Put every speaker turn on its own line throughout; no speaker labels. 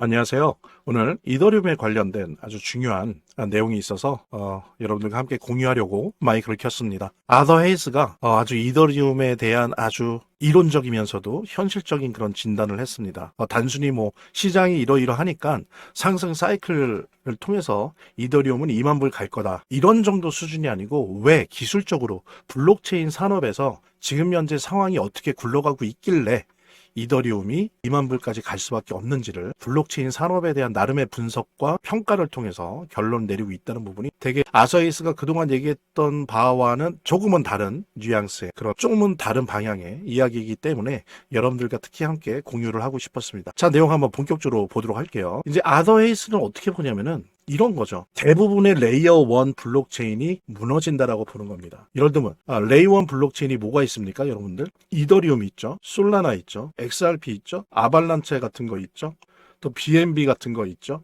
안녕하세요. 오늘 이더리움에 관련된 아주 중요한 내용이 있어서 여러분들과 함께 공유하려고 마이크를 켰습니다. 아더 헤이스가 아주 이더리움에 대한 아주 이론적이면서도 현실적인 그런 진단을 했습니다. 단순히 뭐 시장이 이러이러하니까 상승 사이클을 통해서 이더리움은 2만 불 갈 거다. 이런 정도 수준이 아니고 왜 기술적으로 블록체인 산업에서 지금 현재 상황이 어떻게 굴러가고 있길래 이더리움이 2만 불까지 갈 수밖에 없는지를 블록체인 산업에 대한 나름의 분석과 평가를 통해서 결론 내리고 있다는 부분이 되게 아서이스가 그동안 얘기했던 바와는 조금은 다른 뉘앙스의 그런 조금은 다른 방향의 이야기이기 때문에 여러분들과 특히 함께 공유를 하고 싶었습니다. 자, 내용 한번 본격적으로 보도록 할게요. 이제 아서이스는 어떻게 보냐면은 이런 거죠. 대부분의 레이어 1 블록체인이 무너진다라고 보는 겁니다. 예를 들면 레이어 1 블록체인이 뭐가 있습니까, 여러분들? 이더리움 있죠, 솔라나 있죠, XRP 있죠, 아발란체 같은 거 있죠, 또 BNB 같은 거 있죠,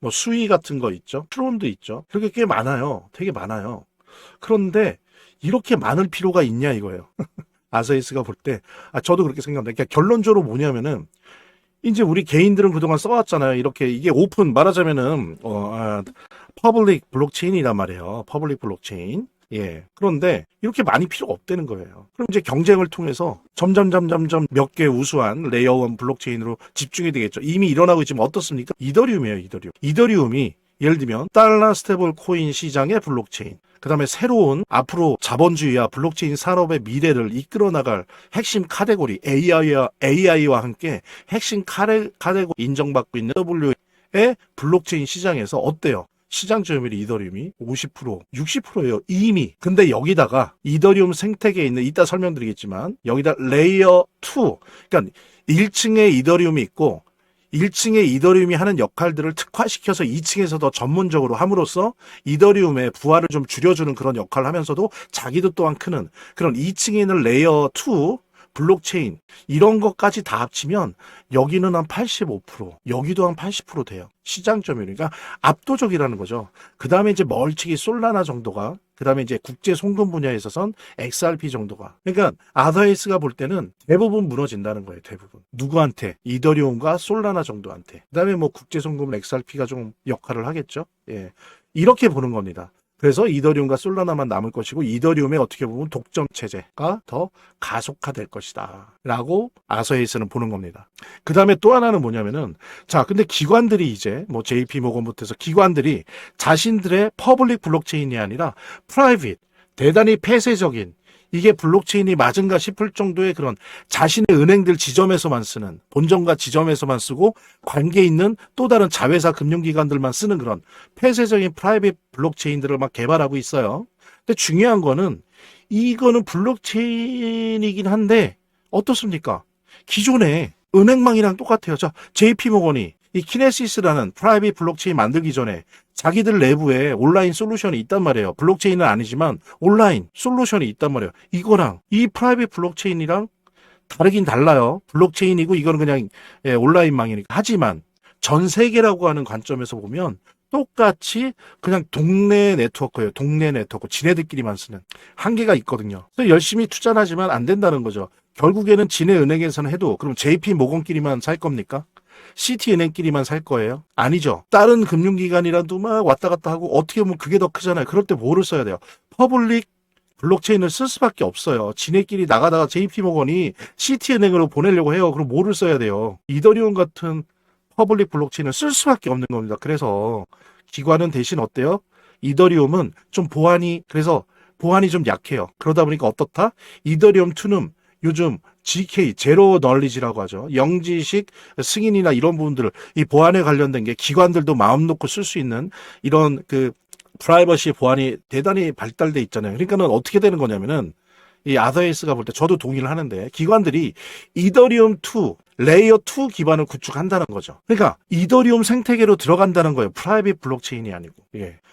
뭐 수이 같은 거 있죠, 트론도 있죠. 그렇게 꽤 많아요. 되게 많아요. 그런데 이렇게 많을 필요가 있냐 이거예요. 아서이스가 볼 때, 저도 그렇게 생각합니다. 그러니까 결론적으로 뭐냐면은 이제 우리 개인들은 그동안 써왔잖아요. 이렇게 이게 오픈 말하자면은 퍼블릭 블록체인이란 말이에요. 퍼블릭 블록체인. 그런데 이렇게 많이 필요가 없다는 거예요. 그럼 이제 경쟁을 통해서 점점 몇 개 우수한 레이어 1 블록체인으로 집중이 되겠죠. 이미 일어나고 있지만 어떻습니까? 이더리움이에요, 이더리움. 이더리움이 예를 들면 달러 스테이블 코인 시장의 블록체인, 그 다음에 새로운 앞으로 자본주의와 블록체인 산업의 미래를 이끌어 나갈 핵심 카테고리 AI와 함께 핵심 카테고리 인정받고 있는 W의 블록체인 시장에서 어때요? 시장 점유율이 이더리움이 50%, 60%예요. 이미. 근데 여기다가 이더리움 생태계에 있는, 이따 설명드리겠지만 여기다 레이어 2, 그러니까 1층에 이더리움이 있고 1층에 이더리움이 하는 역할들을 특화시켜서 2층에서 더 전문적으로 함으로써 이더리움의 부하를 좀 줄여주는 그런 역할을 하면서도 자기도 또한 크는 그런 2층에 있는 레이어 2 블록체인, 이런 것까지 다 합치면 여기는 한 85%, 여기도 한 80% 돼요. 시장 점유율. 그러니까 압도적이라는 거죠. 그 다음에 이제 멀찍이 솔라나 정도가, 그 다음에 이제 국제 송금 분야에 있어서는 XRP 정도가. 그러니까 아더헤이스가 볼 때는 대부분 무너진다는 거예요. 대부분. 누구한테? 이더리움과 솔라나 정도한테. 그 다음에 뭐 국제 송금은 XRP가 좀 역할을 하겠죠. 이렇게 보는 겁니다. 그래서 이더리움과 솔라나만 남을 것이고 이더리움의 어떻게 보면 독점 체제가 더 가속화될 것이다 라고 아서헤이스는 보는 겁니다. 그 다음에 또 하나는 뭐냐면은, 자, 근데 기관들이 이제 뭐 JP 모건부터 해서 기관들이 자신들의 퍼블릭 블록체인이 아니라 프라이빗, 대단히 폐쇄적인, 이게 블록체인이 맞은가 싶을 정도의 그런 자신의 은행들 지점에서만 쓰는, 본점과 지점에서만 쓰고 관계 있는 또 다른 자회사 금융기관들만 쓰는 그런 폐쇄적인 프라이빗 블록체인들을 막 개발하고 있어요. 근데 중요한 거는 이거는 블록체인이긴 한데 어떻습니까? 기존의 은행망이랑 똑같아요. 자, JP모건이 이 키네시스라는 프라이빗 블록체인 만들기 전에 자기들 내부에 온라인 솔루션이 있단 말이에요. 블록체인은 아니지만 온라인 솔루션이 있단 말이에요. 이거랑 이 프라이빗 블록체인이랑 다르긴 달라요. 블록체인이고 이거는 그냥 온라인망이니까. 하지만 전 세계라고 하는 관점에서 보면 똑같이 그냥 동네 네트워크예요. 동네 네트워크. 지네들끼리만 쓰는 한계가 있거든요. 그래서 열심히 투자를 하지만 안 된다는 거죠. 결국에는 지네은행에서는 해도 그럼 JP모건끼리만 살 겁니까? 시티은행끼리만 살 거예요? 아니죠. 다른 금융기관이라도 막 왔다 갔다 하고 어떻게 보면 그게 더 크잖아요. 그럴 때 뭐를 써야 돼요? 퍼블릭 블록체인을 쓸 수밖에 없어요. 지네끼리 나가다가 JP모건이 시티은행으로 보내려고 해요. 그럼 뭐를 써야 돼요? 이더리움 같은 퍼블릭 블록체인을 쓸 수밖에 없는 겁니다. 그래서 기관은 대신 어때요? 이더리움은 좀 그래서 보안이 좀 약해요. 그러다 보니까 어떻다? 이더리움 2는 요즘 GK, 제로 널리지라고 하죠. 영지식 승인이나 이런 부분들을, 이 보안에 관련된 게 기관들도 마음 놓고 쓸 수 있는 이런 그 프라이버시 보안이 대단히 발달돼 있잖아요. 그러니까는 어떻게 되는 거냐면은, 이 아더헤이스가 볼 때 저도 동의를 하는데, 기관들이 이더리움 2, 레이어 2 기반을 구축한다는 거죠. 그러니까 이더리움 생태계로 들어간다는 거예요. 프라이빗 블록체인이 아니고.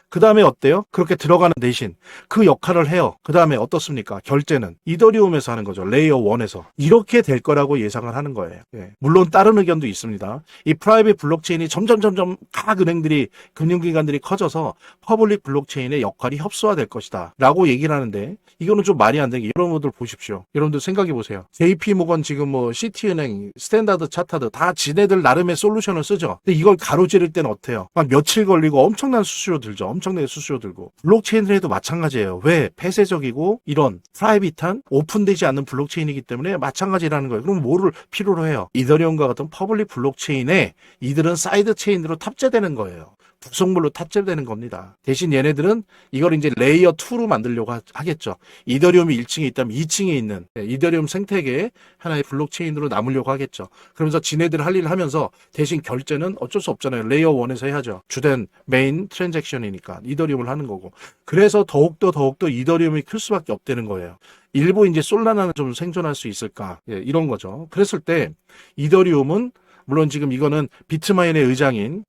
그 다음에 어때요? 그렇게 들어가는 대신 그 역할을 해요. 그 다음에 어떻습니까? 결제는 이더리움에서 하는 거죠. 레이어 1에서. 이렇게 될 거라고 예상을 하는 거예요. 물론 다른 의견도 있습니다. 이 프라이빗 블록체인이 점점 각 은행들이, 금융기관들이 커져서 퍼블릭 블록체인의 역할이 협소화될 것이다 라고 얘기를 하는데, 이거는 좀 말이 안 되는 게, 여러분들 보십시오. 여러분들 생각해 보세요. JP모건 지금 뭐 시티은행, 스탠다드 차타드 다 지네들 나름의 솔루션을 쓰죠. 근데 이걸 가로지를 때는 어때요? 막 며칠 걸리고 엄청난 수수료 들죠. 엄청나게 수수료 들고. 블록체인을 해도 마찬가지예요. 왜? 폐쇄적이고 이런 프라이빗한 오픈되지 않는 블록체인이기 때문에 마찬가지라는 거예요. 그럼 뭐를 필요로 해요? 이더리움과 같은 퍼블릭 블록체인에 이들은 사이드 체인으로 탑재되는 거예요. 부속물로 탑재되는 겁니다. 대신 얘네들은 이걸 이제 레이어 2로 만들려고 하겠죠. 이더리움이 1층에 있다면 2층에 있는 이더리움 생태계의 하나의 블록체인으로 남으려고 하겠죠. 그러면서 지네들 할 일을 하면서 대신 결제는 어쩔 수 없잖아요. 레이어 1에서 해야죠. 주된 메인 트랜잭션이니까 이더리움을 하는 거고. 그래서 더욱더 이더리움이 클 수밖에 없다는 거예요. 일부 이제 솔라나는 좀 생존할 수 있을까? 이런 거죠. 그랬을 때 이더리움은 물론 지금 이거는 비트마인의 의장인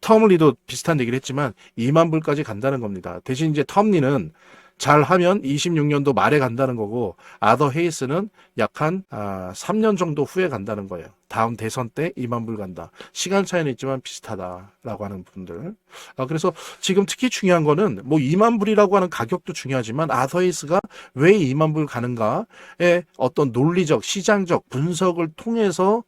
텀리도 비슷한 얘기를 했지만 2만 불까지 간다는 겁니다. 대신 이제 텀리는 잘하면 26년도 말에 간다는 거고 아더 헤이스는 약 한 3년 정도 후에 간다는 거예요. 다음 대선 때 2만 불 간다. 시간 차이는 있지만 비슷하다라고 하는 분들. 그래서 지금 특히 중요한 거는 뭐 2만 불이라고 하는 가격도 중요하지만 아더 헤이스가 왜 2만 불 가는가의 어떤 논리적, 시장적 분석을 통해서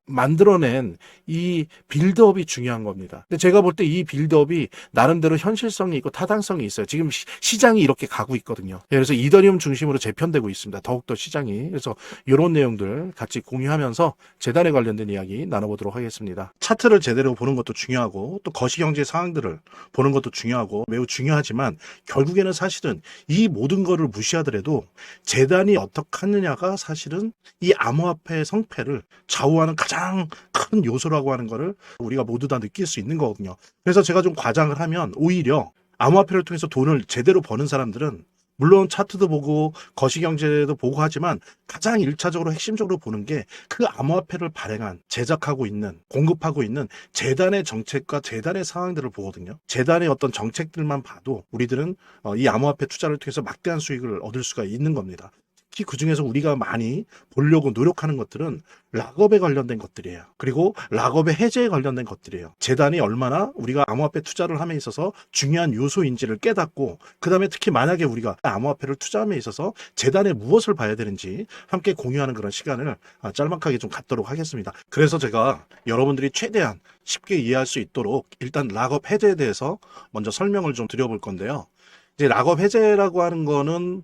만들어낸 이 빌드업이 중요한 겁니다. 근데 제가 볼 때 이 빌드업이 나름대로 현실성이 있고 타당성이 있어요. 지금 시장이 이렇게 가고 있거든요. 그래서 이더리움 중심으로 재편되고 있습니다. 더욱더 시장이. 그래서 이런 내용들 같이 공유하면서 재단에 관련된 이야기 나눠보도록 하겠습니다. 차트를 제대로 보는 것도 중요하고 또 거시경제 상황들을 보는 것도 중요하고 매우 중요하지만 결국에는 사실은 이 모든 거를 무시하더라도 재단이 어떻게 하느냐가 사실은 이 암호화폐의 성패를 좌우하는 가장 큰 요소라고 하는 거를 우리가 모두 다 느낄 수 있는 거거든요. 그래서 제가 좀 과장을 하면 오히려 암호화폐를 통해서 돈을 제대로 버는 사람들은 물론 차트도 보고 거시경제도 보고 하지만 가장 1차적으로 핵심적으로 보는 게 그 암호화폐를 발행한 제작하고 있는 공급하고 있는 재단의 정책과 재단의 상황들을 보거든요. 재단의 어떤 정책들만 봐도 우리들은 이 암호화폐 투자를 통해서 막대한 수익을 얻을 수가 있는 겁니다. 특히 그중에서 우리가 많이 보려고 노력하는 것들은 락업에 관련된 것들이에요. 그리고 락업의 해제에 관련된 것들이에요. 재단이 얼마나 우리가 암호화폐 투자를 함에 있어서 중요한 요소인지를 깨닫고 그 다음에 특히 만약에 우리가 암호화폐를 투자함에 있어서 재단에 무엇을 봐야 되는지 함께 공유하는 그런 시간을 짤막하게 좀 갖도록 하겠습니다. 그래서 제가 여러분들이 최대한 쉽게 이해할 수 있도록 일단 락업 해제에 대해서 먼저 설명을 좀 드려볼 건데요. 이제 락업 해제라고 하는 거는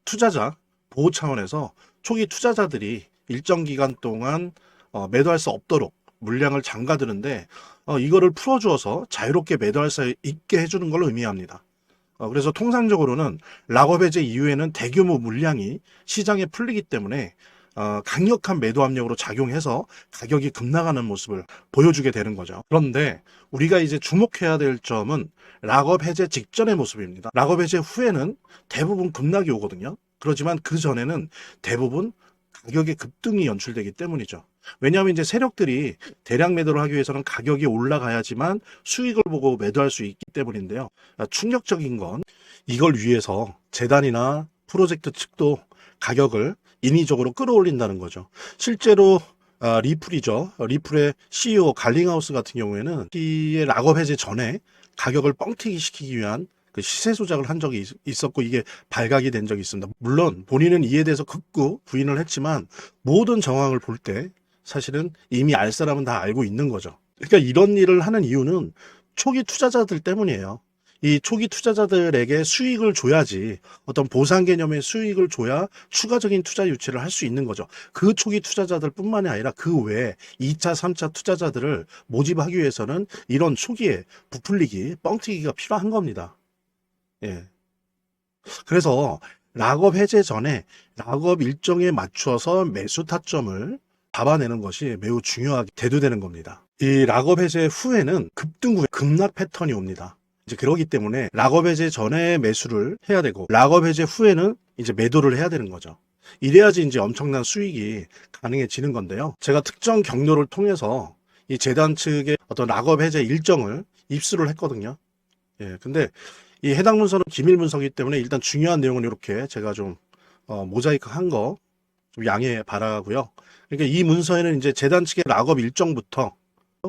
투자자 보호 차원에서 초기 투자자들이 일정 기간 동안 매도할 수 없도록 물량을 잠가두는데 이거를 풀어주어서 자유롭게 매도할 수 있게 해주는 걸 의미합니다. 그래서 통상적으로는 락업 해제 이후에는 대규모 물량이 시장에 풀리기 때문에 강력한 매도 압력으로 작용해서 가격이 급락하는 모습을 보여주게 되는 거죠. 그런데 우리가 이제 주목해야 될 점은 락업 해제 직전의 모습입니다. 락업 해제 후에는 대부분 급락이 오거든요. 그렇지만 그 전에는 대부분 가격의 급등이 연출되기 때문이죠. 왜냐하면 이제 세력들이 대량 매도를 하기 위해서는 가격이 올라가야지만 수익을 보고 매도할 수 있기 때문인데요. 충격적인 건 이걸 위해서 재단이나 프로젝트 측도 가격을 인위적으로 끌어올린다는 거죠. 실제로 리플이죠. 리플의 CEO 갈링하우스 같은 경우에는 이 락업 해제 전에 가격을 뻥튀기 시키기 위한 그 시세 조작을 한 적이 있었고 이게 발각이 된 적이 있습니다. 물론 본인은 이에 대해서 극구 부인을 했지만 모든 정황을 볼 때 사실은 이미 알 사람은 다 알고 있는 거죠. 그러니까 이런 일을 하는 이유는 초기 투자자들 때문이에요. 이 초기 투자자들에게 수익을 줘야지 어떤 보상 개념의 수익을 줘야 추가적인 투자 유치를 할 수 있는 거죠. 그 초기 투자자들 뿐만이 아니라 그 외에 2차, 3차 투자자들을 모집하기 위해서는 이런 초기에 부풀리기, 뻥튀기가 필요한 겁니다. 예. 그래서 락업 해제 전에 락업 일정에 맞춰서 매수 타점을 잡아내는 것이 매우 중요하게 대두되는 겁니다. 이 락업 해제 후에는 급등 후에 급락 패턴이 옵니다. 이제 그러기 때문에 락업 해제 전에 매수를 해야 되고 락업 해제 후에는 이제 매도를 해야 되는 거죠. 이래야지 이제 엄청난 수익이 가능해지는 건데요. 제가 특정 경로를 통해서 이 재단 측의 어떤 락업 해제 일정을 입수를 했거든요. 예, 근데 이 해당 문서는 기밀 문서이기 때문에 일단 중요한 내용은 이렇게 제가 좀 모자이크 한 거 좀 양해 바라고요. 그러니까 이 문서에는 이제 재단 측의 락업 일정부터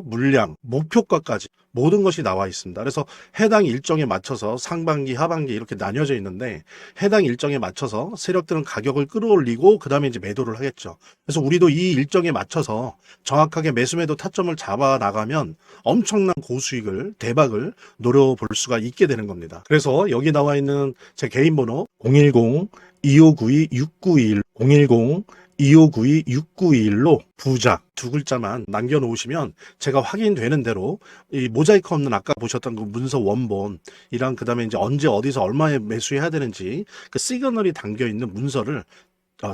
물량, 목표가까지 모든 것이 나와 있습니다. 그래서 해당 일정에 맞춰서 상반기, 하반기 이렇게 나뉘어져 있는데 해당 일정에 맞춰서 세력들은 가격을 끌어올리고 그 다음에 이제 매도를 하겠죠. 그래서 우리도 이 일정에 맞춰서 정확하게 매수매도 타점을 잡아 나가면 엄청난 고수익을, 대박을 노려볼 수가 있게 되는 겁니다. 그래서 여기 나와 있는 제 개인 번호 010-2592-6921, 010-2592-6921로 부자 두 글자만 남겨놓으시면 제가 확인되는 대로 이 모자이크 없는 아까 보셨던 그 문서 원본이랑 그 다음에 이제 언제 어디서 얼마에 매수해야 되는지 그 시그널이 담겨 있는 문서를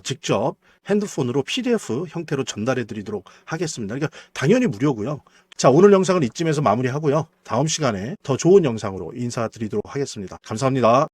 직접 핸드폰으로 PDF 형태로 전달해 드리도록 하겠습니다. 그러니까 당연히 무료고요. 자, 오늘 영상은 이쯤에서 마무리하고요. 다음 시간에 더 좋은 영상으로 인사드리도록 하겠습니다. 감사합니다.